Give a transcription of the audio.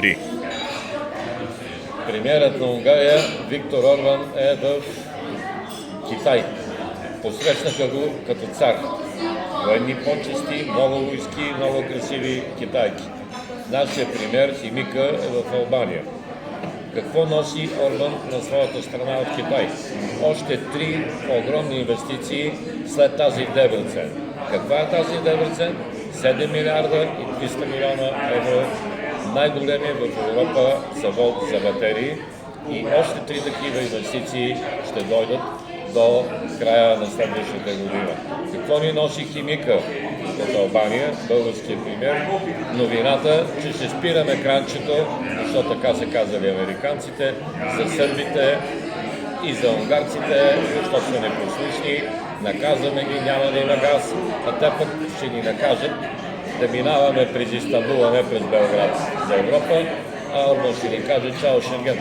3. Премиерът на Унгария Виктор Орбан е в Китай. Посрещнаха го като цар. Военни почести, много войски, много красиви китайки. Нашия премиер Химика е в Албания. Какво носи Орбан на своята страна от Китай? Още 3 огромни инвестиции след тази в Дебрецен. Каква е тази в Дебрецен? 7 милиарда и 300 милиона евро. Най-големия в Европа завод за батерии. И още 3 такива инвестиции ще дойдат до края на следващата година. Какво ни носи Химика от Албания, българския премиер? Новината, че ще спираме кранчето, защото така са казали американците, за сърбите и за унгарците, защото са непослушни, наказваме ги, няма да има газ, а те пък ще ни накажат да минаваме през Истанбул, а не през Белград за Европа, а Орбан ще ни каже чао Шенген.